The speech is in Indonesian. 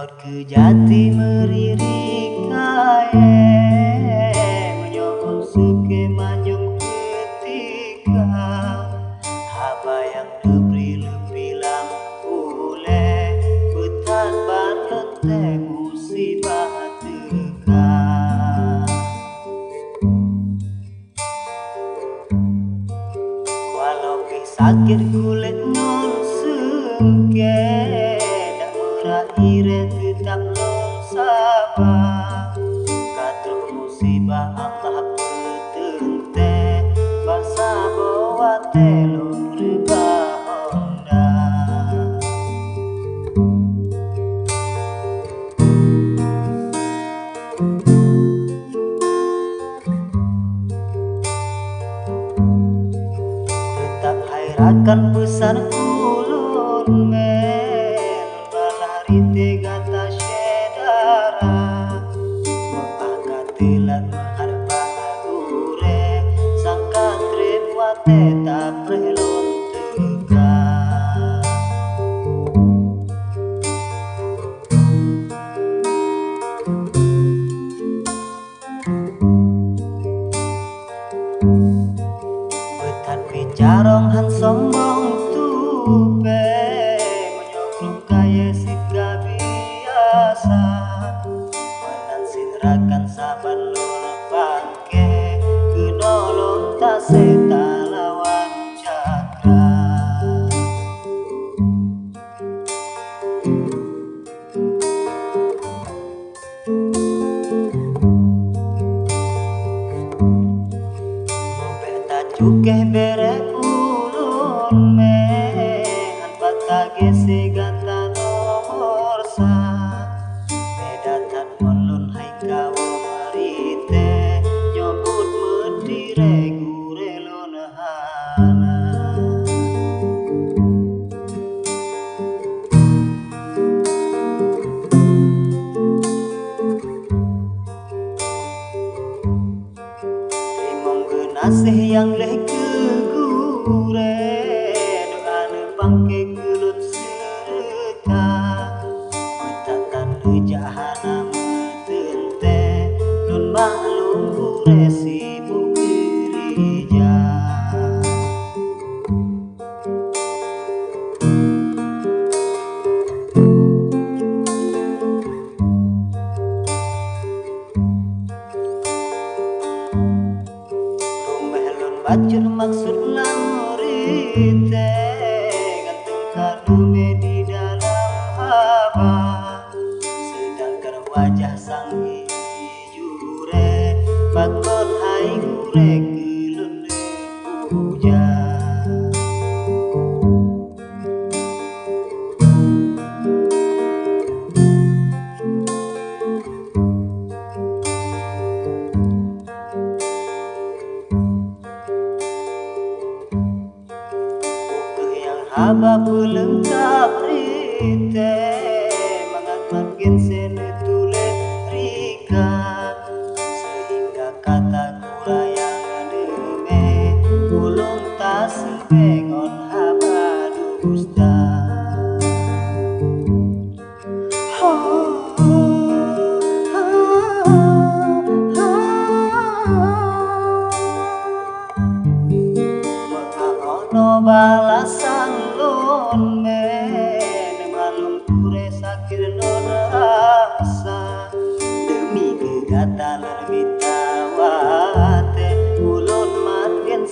Laut kejati meririk kaye menyokong suke manjung ketika haba yang diberi lebih lampu putar banget teh musibah teka walau sakit kulit non sengke ire tetap long sabar katur musibah Allah petente bangsa bawa telur rebah onda tetap hairakan pesan ulun rite gata syedara mengakatilan mengharap gure sangka trepwate tak prelon tega betan bicarong han sombong tupe kaya sika biasa menansinrakan saban lula pangke kenolong taseta lawan cakra beta cuke bere ulun batage segata nomor sa medatan molun hai kau marite nyobut medire gure lonahana rimong genasih yang leh ke gure pangke gelut serta betatan jahanam tente nun maklum gure sibuk gereja rumelun bacur maksud lamurite kadume di dalam haba sedangkan wajah sang jure bakon hai gure kelun puja haba pelengkap rite mengatmakin sene tule rika sehingga kata kura yang deme ulung tas bengon haba dusta no balasan lon men malum pure sakit non rasa demi kegatalan mitawate ulun makin